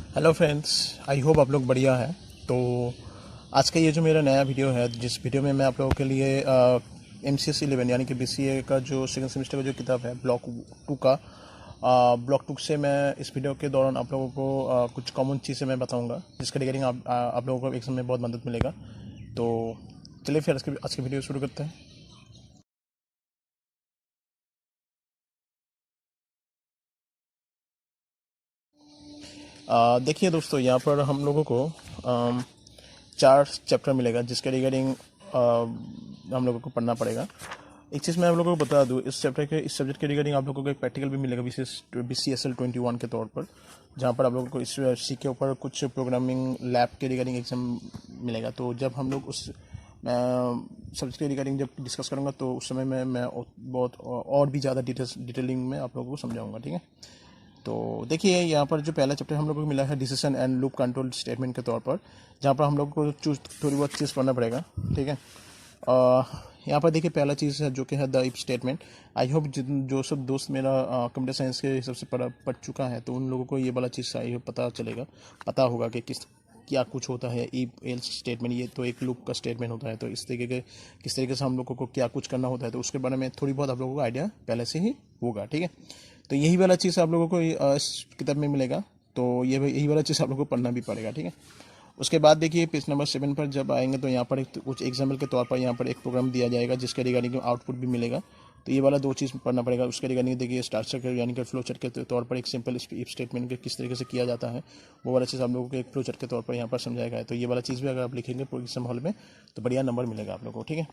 Hello friends, I hope आप लोग बढ़िया है। तो आज का ये जो मेरा नया वीडियो है, जिस वीडियो में मैं आप लोगों के लिए MCS 11 यानी कि BCA का जो सेकंड सेमेस्टर का जो किताब है ब्लॉक 2 का, ब्लॉक 2 से मैं इस वीडियो के दौरान आप लोगों को कुछ कॉमन चीज़ें मैं बताऊंगा, जिसके रिगार्डिंग आप लोगों को एग्जाम में बहुत मदद मिलेगा। तो चलिए फिर आज के वीडियो शुरू करते हैं। देखिए दोस्तों, यहाँ पर हम लोगों को 4 चैप्टर मिलेगा, जिसके रिगार्डिंग हम लोगों को पढ़ना पड़ेगा। एक चीज़ मैं आप लोगों को बता दूँ, इस सब्जेक्ट के रिगार्डिंग आप लोगों को एक प्रैक्टिकल भी मिलेगा BCSL 21 के तौर पर, जहाँ पर आप लोगों को इस सी के ऊपर कुछ प्रोग्रामिंग लैब के रिगार्डिंग एग्जाम मिलेगा। तो जब हम लोग उस सब्जेक्ट के रिगार्डिंग जब डिस्कस करूँगा, तो उस समय मैं बहुत और भी ज़्यादा डिटेलिंग में आप लोगों को समझाऊँगा, ठीक है। तो देखिए, यहाँ पर जो पहला चैप्टर हम लोगों को मिला है decision and loop control statement के तौर पर, जहाँ पर हम लोग को थोड़ी बहुत चीज़ पढ़ना पड़ेगा, ठीक है। यहाँ पर देखिए, पहला चीज़ है जो कि है the if statement. I hope जो सब दोस्त मेरा कंप्यूटर साइंस के हिसाब से पढ़ चुका है, तो उन लोगों को ये वाला चीज़ आई होप पता होगा कि क्या कुछ होता है इफ एल्स स्टेटमेंट। ये तो एक लूप का स्टेटमेंट होता है, तो किस तरीके से हम लोगों को क्या कुछ करना होता है, तो उसके बारे में थोड़ी बहुत आप लोगों को आइडिया पहले से ही होगा, ठीक है। तो यही वाला चीज़ आप लोगों को इस किताब में मिलेगा। तो यही वाला चीज़ आप लोगों को पढ़ना भी पड़ेगा, ठीक है। उसके बाद देखिए, पेज नंबर 7 पर जब आएंगे, तो यहाँ पर कुछ एग्जाम्पल के तौर पर यहाँ पर एक प्रोग्राम दिया जाएगा, जिसके रिगार्डिंग आउटपुट भी मिलेगा। तो ये वाला 2 चीज़ पढ़ना पड़ेगा। उसके रिगार्डिंग देखिए, स्ट्रक्चर यानी कि फ्लो चार्ट के तौर पर एक सिंपल इफ स्टेटमेंट के किस तरीके से किया जाता है, वो वाला चीज़ आप लोगों को एक फ्लो चार्ट के तौर पर यहाँ पर समझाएगा है। तो ये वाला चीज़ भी अगर आप लिखेंगे एग्जाम हॉल में, तो बढ़िया नंबर मिलेगा आप लोगों को, ठीक है।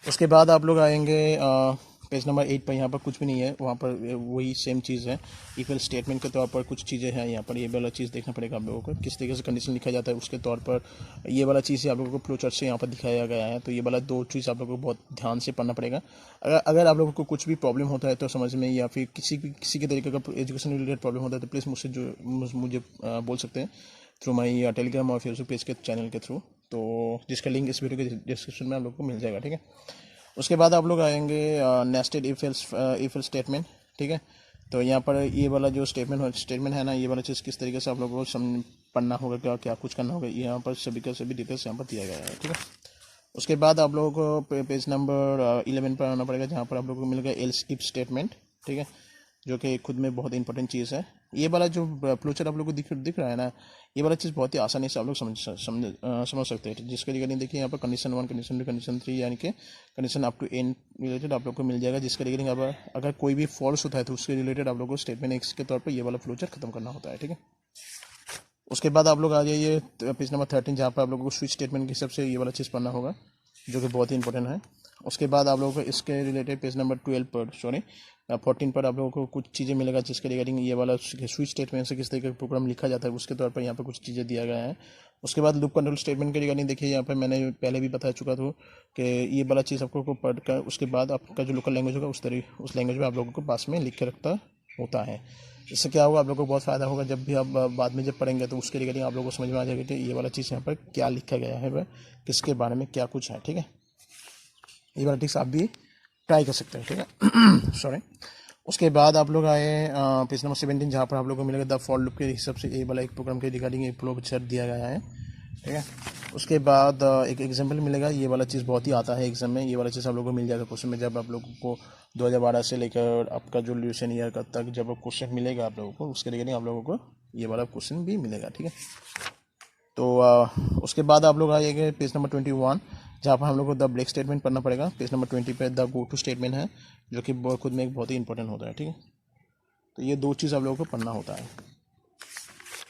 उसके बाद आप लोग आएंगे पेज नंबर 8 पर। यहाँ पर कुछ भी नहीं है, वहाँ पर वही सेम चीज़ है। इफ एल्स स्टेटमेंट के तौर पर कुछ चीज़ें हैं यहाँ पर, ये वाला चीज़ देखना पड़ेगा आप लोगों को, किस तरीके से कंडीशन लिखा जाता है उसके तौर पर। ये वाला चीज़ आप लोगों को फ्लो चार्ट से यहाँ पर दिखाया गया है। तो ये वाला 2 चीज़ आप लोगों को बहुत ध्यान से पढ़ना पड़ेगा। अगर आप लोगों को कुछ भी प्रॉब्लम होता है तो समझ में, या फिर किसी के तरीके का एजुकेशन रिलेटेड प्रॉब्लम होता है, तो प्लीज़ मुझे बोल सकते हैं थ्रू माई टेलीग्राम और फेसबुक पेज के चैनल के थ्रू। तो जिसका लिंक इस वीडियो के डिस्क्रिप्शन में आप लोग को मिल जाएगा, ठीक है। उसके बाद आप लोग आएंगे नेस्टेड इफ एल्स स्टेटमेंट, ठीक है। तो यहाँ पर ये वाला जो स्टेटमेंट है ना, ये वाला चीज़ किस तरीके से आप लोगों को पढ़ना होगा, क्या कुछ करना होगा, ये यहाँ पर सभी का सभी डिटेल्स यहाँ पर दिया गया है, ठीक है। उसके बाद आप लोगों को पेज नंबर 11 पर आना पड़ेगा, जहाँ पर आप लोगों को मिलेगा एल्स इफ स्टेटमेंट, ठीक है, जो कि खुद में बहुत इंपॉर्टेंट चीज़ है। ये वाला जो फ्लोचर आप लोगों को दिख रहा है ना, ये वाला चीज़ बहुत ही आसानी से आप लोग समझ सकते हैं। जिसके रिगार्डिंग देखिए, यहाँ पर कंडीशन 1, कंडीशन 2, कंडीशन 3 यानी कि condition up to n related आप लोग को मिल जाएगा। जिसके रिगार्डिंग अगर कोई भी फॉल्स होता है, तो उसके रिलेटेड आप लोग को स्टेटमेंट एक्स के तौर पर ये वाला फ्लोचर खत्म करना होता है, ठीक है। उसके बाद आप लोग आ जाइए पेज नंबर 13, जहाँ पर आप लोगों को स्विच स्टेटमेंट के हिसाब से ये वाला चीज़ पढ़ना होगा, जो कि बहुत ही इंपॉर्टेंट है। उसके बाद आप लोगों को इसके रिलेटेड पेज नंबर 12 पर 14 पर आप लोगों को कुछ चीज़ें मिलेगा, जिसके रिगार्डिंग ये वाला स्विच स्टेटमेंट से किस तरीके का प्रोग्राम लिखा जाता है, उसके तौर पर यहाँ पर कुछ चीज़ें दिया गया है। उसके बाद लूप कंट्रोल स्टेटमेंट के रिगार्डिंग देखिए, यहाँ पर मैंने पहले भी बता चुका था कि ये वाला चीज़ आपको पढ़कर उसके बाद आपका जो लोकल लैंग्वेज होगा उस लैंग्वेज में आप लोगों को पास में लिख के रखता होता है। इससे क्या होगा, आप लोगों को बहुत फ़ायदा होगा। जब भी आप बाद में जब पढ़ेंगे, तो उसके रिगार्डिंग आप लोगों को समझ में आ जाएगा कि ये वाला चीज़ यहाँ पर क्या लिखा गया है, वह किसके बारे में क्या कुछ है, ठीक है। ये वाला टिक्स आप भी ट्राई कर सकते हैं, ठीक है। सॉरी। उसके बाद आप लोग आए पेज नंबर 17, जहाँ पर आप लोगों को मिलेगा द फॉर लूप के हिसाब से ये वाला एक प्रोग्राम के रिगार्डिंग एक फ्लो चार्ट दिया गया है, ठीक है। उसके बाद एक एग्जाम्पल मिलेगा। ये वाला चीज़ बहुत ही आता है एग्जाम में, ये वाला चीज़ आप लोगों को मिल जाएगा क्वेश्चन में। जब आप लोगों को 2012 से लेकर आपका जो ल्यूशन ईयर तक जब क्वेश्चन मिलेगा आप लोगों को, उसके रिगार्डिंग आप लोगों को ये वाला क्वेश्चन भी मिलेगा, ठीक है। तो उसके बाद आप लोग आइएगा पेज नंबर 21, जहाँ पर हम लोग को द ब्रेक स्टेटमेंट पढ़ना पड़ेगा। पेज नंबर 20 पे द गो टू स्टेटमेंट है, जो कि खुद में एक बहुत ही इंपॉर्टेंट होता है, ठीक है। तो ये 2 चीज़ आप लोगों को पढ़ना होता है।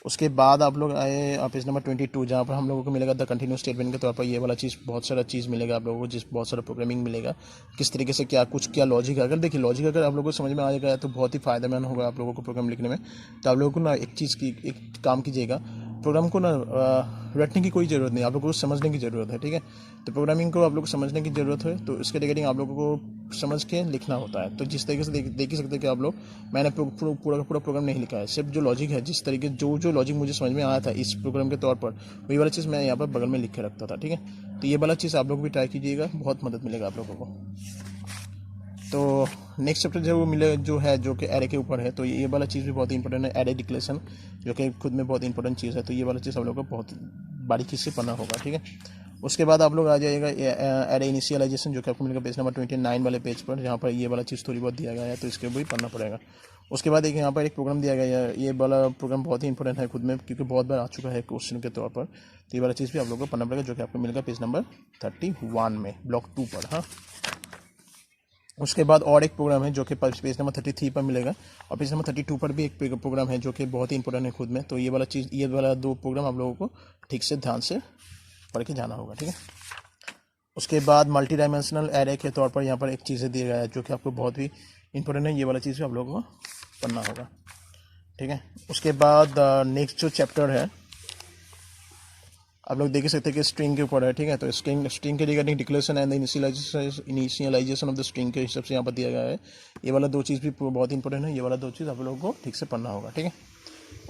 उसके बाद आप लोग आए पेज नंबर 22, जहाँ पर हम लोगों को मिलेगा द कंटिन्यूस स्टेटमेंट के तौर पर ये वाला चीज़ बहुत सारा चीज़ मिलेगा आप लोगों को, बहुत सारा प्रोग्रामिंग मिलेगा, किस तरीके से क्या लॉजिक है। अगर देखिए, लॉजिक अगर आप लोगों को समझ में आ जाएगा, तो बहुत ही फायदेमंद होगा आप लोगों को प्रोग्राम लिखने में। तो आप लोगों को ना एक काम कीजिएगा, प्रोग्राम को ना रटने की कोई ज़रूरत नहीं, आप लोगों को समझने की ज़रूरत है, ठीक है। तो प्रोग्रामिंग को आप लोग को समझने की ज़रूरत है, तो इसके रिगार्डिंग आप लोगों को समझ के लिखना होता है। तो जिस तरीके से देख ही सकते हैं कि आप लोग, मैंने पूरा प्रोग्राम नहीं लिखा है, सिर्फ जो लॉजिक है, जिस तरीके जो लॉजिक मुझे समझ में आया था इस प्रोग्राम के तौर पर, वही वाला चीज़ मैं यहाँ पर बगल में लिख के रखता था, ठीक है। तो ये वाला चीज़ आप लोग भी ट्राई कीजिएगा, बहुत मदद मिलेगा आप लोगों को। तो नेक्स्ट चैप्टर जो मिले जो है जो कि एरे के ऊपर है, तो ये वाला चीज़ भी बहुत इंपॉर्टेंट है, एरे डिक्लेरेशन, जो कि खुद में बहुत इंपॉर्टेंट चीज़ है। तो ये वाला चीज़ आप लोगों को बहुत बारीकी से पढ़ना होगा, ठीक है। उसके बाद आप लोग आ जाएगा एरे इनिशियलाइजेशन, जो कि आपको मिलेगा पेज नंबर 29 वाले पेज पर, जहाँ पर ये वाला चीज़ थोड़ी बहुत दिया गया है, तो इसके भी पढ़ना पड़ेगा। उसके बाद एक यहाँ पर एक प्रोग्राम दिया गया है, ये वाला प्रोग्राम बहुत ही इंपॉर्टेंट है खुद में, क्योंकि बहुत बार आ चुका है क्वेश्चन के तौर पर। तो ये वाला चीज़ भी आप लोगों को पढ़ना पड़ेगा, जो कि आपको मिलेगा पेज नंबर 31 में, ब्लॉक 2 पर। हाँ, उसके बाद और एक प्रोग्राम है जो कि पेज नंबर 33 पर मिलेगा, और पेज नंबर 32 पर भी एक प्रोग्राम है जो कि बहुत ही इंपॉर्टेंट है खुद में। तो ये वाला चीज़, ये वाला 2 प्रोग्राम आप लोगों को ठीक से ध्यान से पढ़ के जाना होगा, ठीक है। उसके बाद मल्टी डायमेंशनल एरे के तौर पर यहाँ पर एक चीज़ें दिया गया है जो कि आपको बहुत ही इंपॉर्टेंट है, ये वाला चीज़ भी आप लोगों को पढ़ना होगा, ठीक है। उसके बाद नेक्स्ट जो चैप्टर है आप लोग देख सकते हैं कि स्ट्रिंग के ऊपर है, ठीक है। तो स्ट्रिंग के regarding declaration and initialization of the string के हिसाब से यहाँ पर दिया गया है। ये वाला 2 चीज़ भी बहुत इंपॉर्टेंट है, ये वाला 2 चीज़ आप लोगों को ठीक से पढ़ना होगा, ठीक है।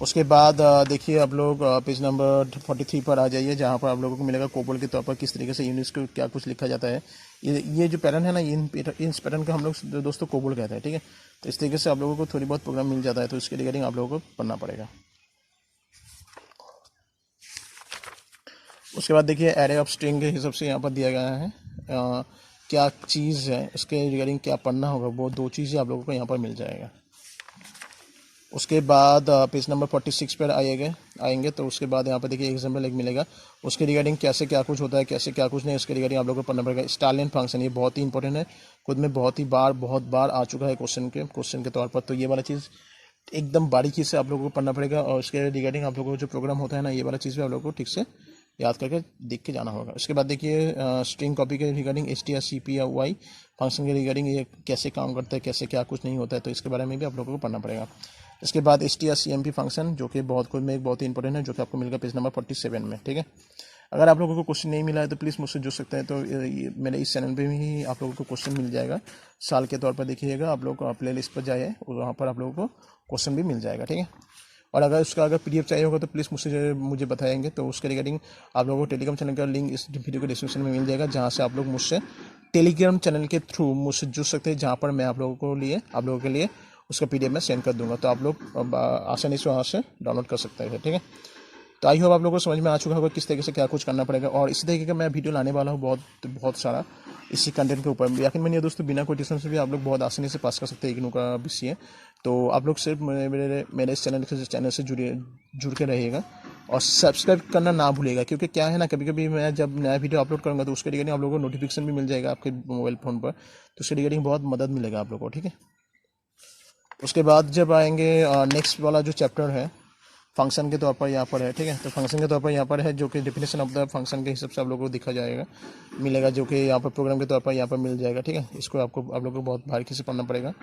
उसके बाद देखिए आप लोग पेज नंबर 43 पर आ जाइए, जहाँ पर आप लोगों को मिलेगा कोबोल के तौर पर किस तरीके से यूनिट्स को क्या कुछ लिखा जाता है। ये जो पैटर्न है ना, इस पैटर्न को हम लोग दोस्तों कोबोल कहते हैं, ठीक है। तो इस तरीके से आप लोगों को थोड़ी बहुत प्रोग्राम मिल जाता है, तो इसके रिगार्डिंग आप लोगों को पढ़ना पड़ेगा। उसके बाद देखिए एरे ऑफ स्ट्रिंग के हिसाब से यहाँ पर दिया गया है क्या चीज़ है, इसके रिगार्डिंग क्या पढ़ना होगा, वो 2 चीज़ें आप लोगों को यहाँ पर मिल जाएगा। उसके बाद पेज नंबर 46 पर आएंगे तो उसके बाद यहाँ पर देखिए एग्जाम्पल एक मिलेगा, उसके रिगार्डिंग कैसे क्या कुछ होता है, कैसे क्या कुछ नहीं, उसके रिगार्डिंग आप लोगों को पढ़ना पड़ेगा। स्टालियन फंक्शन, ये बहुत ही इंपॉर्टेंट है खुद में, बहुत बार आ चुका है क्वेश्चन के तौर पर। तो ये वाला चीज़ एकदम बारीकी से आप लोगों को पढ़ना पड़ेगा, और उसके रिगार्डिंग आप लोगों को जो प्रोग्राम होता है ना, ये वाला चीज़ भी आप लोगों को ठीक से याद करके देख के जाना होगा। उसके बाद देखिए स्ट्रिंग कॉपी के रिगार्डिंग str cp या y फंक्शन के रिगार्डिंग ये कैसे काम करता है, कैसे क्या कुछ नहीं होता है, तो इसके बारे में भी आप लोगों को पढ़ना पड़ेगा। इसके बाद str cmp फंक्शन, जो कि बहुत खुद में एक बहुत ही इंपॉर्टेंट है, जो कि आपको मिलेगा पेज नंबर 47 में, ठीक है। अगर आप लोगों को क्वेश्चन नहीं मिला है तो प्लीज़ मुझसे जुड़ सकते हैं, तो मेरे इस चैनल पे ही आप लोगों को क्वेश्चन मिल जाएगा साल के तौर पर। देखिएगा आप लोग को प्ले लिस्ट पर जाइए, वहाँ पर आप लोगों को क्वेश्चन भी मिल जाएगा, ठीक है। और अगर उसका PDF चाहिए होगा तो प्लीज़ मुझे बताएंगे, तो उसके रिगार्डिंग आप लोगों को टेलीग्राम चैनल का लिंक इस वीडियो के डिस्क्रिप्शन में मिल जाएगा, जहाँ से आप लोग मुझसे टेलीग्राम चैनल के थ्रू मुझसे जुड़ सकते हैं, जहाँ पर मैं आप लोगों के लिए उसका PDF मैं सेंड कर दूंगा, तो आप लोग आसानी से वहाँ से डाउनलोड कर सकते हैं, ठीक है। तो आई होप आप लोगों को समझ में आ चुका होगा किस तरीके से क्या कुछ करना पड़ेगा, और इसी तरीके का मैं वीडियो लाने वाला हूँ बहुत सारा इसी कंटेंट के ऊपर। यकीन मानिए दोस्तों, बिना कोई ट्यूशन से भी आप लोग बहुत आसानी से पास कर सकते हैं इग्नू का BCA। तो आप लोग सिर्फ मेरे इस चैनल से जुड़ के रहिएगा, और सब्सक्राइब करना ना भूलिएगा, क्योंकि क्या है ना, कभी कभी मैं जब नया वीडियो अपलोड करूँगा तो उसके रिगार्डिंग आप लोगों को नोटिफिकेशन भी मिल जाएगा आपके मोबाइल फ़ोन पर, तो उसके रिगार्डिंग बहुत मदद मिलेगा आप लोगों को, ठीक है। उसके बाद जब आएंगे नेक्स्ट वाला जो चैप्टर है फंक्शन के तौर पर यहाँ पर है, ठीक है। तो फंक्शन के तौर पर यहाँ पर है, जो कि डेफिनेशन ऑफ द फंक्शन के हिसाब से आप लोगों को दिखा जाएगा मिलेगा, जो कि यहाँ पर प्रोग्राम के तौर पर यहाँ पर मिल जाएगा, ठीक है। इसको आप लोगों को बहुत बारीकी से पढ़ना पड़ेगा।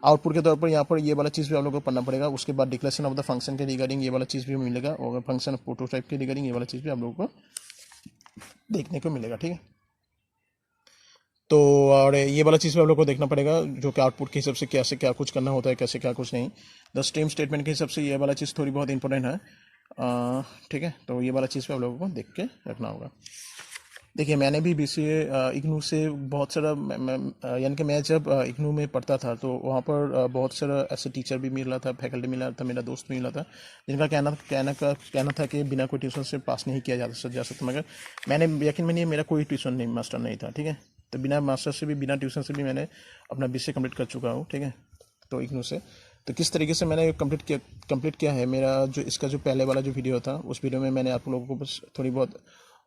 आउटपुट के तौर पर यहाँ पर ये वाला चीज़ भी आप लोगों को पढ़ना पड़ेगा। उसके बाद डिक्लेरेशन ऑफ द फंक्शन के रिगार्डिंग ये वाला चीज़ भी मिलेगा, और फंक्शन प्रोटोटाइप के रिगार्डिंग ये वाला चीज़ भी आप लोगों को देखने को मिलेगा, ठीक है। तो और ये वाला चीज़ भी आप लोग को देखना पड़ेगा, जो कि आउटपुट के हिसाब से कैसे क्या कुछ करना होता है, कैसे क्या कुछ नहीं। द स्ट्रीम स्टेटमेंट के हिसाब से ये वाला चीज़ थोड़ी बहुत इंपॉर्टेंट है, ठीक है। तो ये वाला चीज़ भी आप लोगों को देख के रखना होगा। देखिए मैंने भी BCA इग्नू से बहुत सारा यानी कि मैं जब इग्नू में पढ़ता था तो वहाँ पर बहुत सारा ऐसे टीचर भी मिला था, फैकल्टी मिला था, मेरा दोस्त भी मिला था, जिनका कहना था कि बिना कोई ट्यूशन से पास नहीं किया जा सकता। मगर मैंने यकीन मानिए मेरा कोई ट्यूशन नहीं, मास्टर नहीं था, ठीक है। तो बिना मास्टर से भी, बिना ट्यूशन से भी मैंने अपना BCA कंप्लीट कर चुका हूँ, ठीक है। तो इग्नू से तो किस तरीके से मैंने कंप्लीट किया है, मेरा जो इसका जो पहले वाला जो वीडियो था उस वीडियो में मैंने आप लोगों को बस थोड़ी बहुत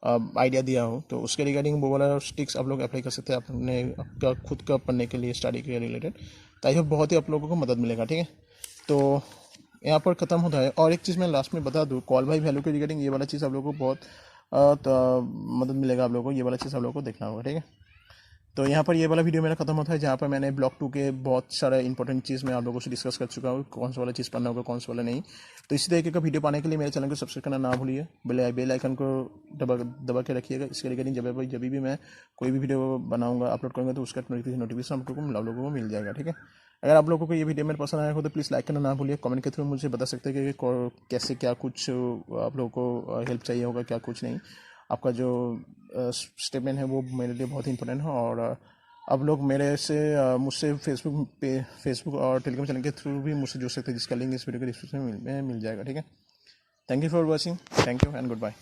आइडिया दिया हो, तो उसके रिगार्डिंग वो वाला स्टिक्स आप लोग अप्लाई कर सकते हैं अपने आपका खुद का पढ़ने के लिए, स्टडी के रिलेटेड। तो आई बहुत ही आप लोगों को मदद मिलेगा, ठीक है। तो यहाँ पर ख़त्म होता है। और एक चीज़ मैं लास्ट में बता दूँ, कॉल बाय वैल्यू के रिगार्डिंग ये वाला चीज़ आप लोगों को बहुत मदद मिलेगा, आप लोगों को ये वाला चीज़ आप लोगों को देखना होगा, ठीक है। तो यहाँ पर ये वाला वीडियो मेरा खत्म होता है, जहाँ पर मैंने ब्लॉक 2 के बहुत सारा इंपॉर्टेंट चीज़ मैं आप लोगों से डिस्कस कर चुका हूँ, कौन सा वाला चीज़ पढ़ना होगा, कौन सा वाला नहीं। तो इसी तरीके का वीडियो पाने के लिए मेरे चैनल को सब्सक्राइब करना ना भूलिए, बेल आइकन को दबा के रखिएगा। इसके रिगार्डिंग जब भी मैं कोई भी वीडियो बनाऊंगा, अपलोड करूँगा, तो उसका नोटिफिकेशन आप लोगों को मिल जाएगा, ठीक है। अगर आप लोगों को ये वीडियो मेरे पसंद आया हो तो प्लीज़ लाइक करना ना भूलिए। कमेंट के थ्रू मुझे बता सकते हैं कि कैसे क्या कुछ आप लोगों को हेल्प चाहिए होगा, क्या कुछ नहीं। आपका जो स्टेटमेंट है वो मेरे लिए बहुत इंपॉर्टेंट है, और आप लोग मेरे से मुझसे फेसबुक और टेलीग्राम चैनल के थ्रू भी मुझसे जुड़ सकते हैं, जिसका लिंक इस वीडियो के डिस्क्रिप्शन में मिल जाएगा। ठीक है, thank you for watching, thank you and good bye.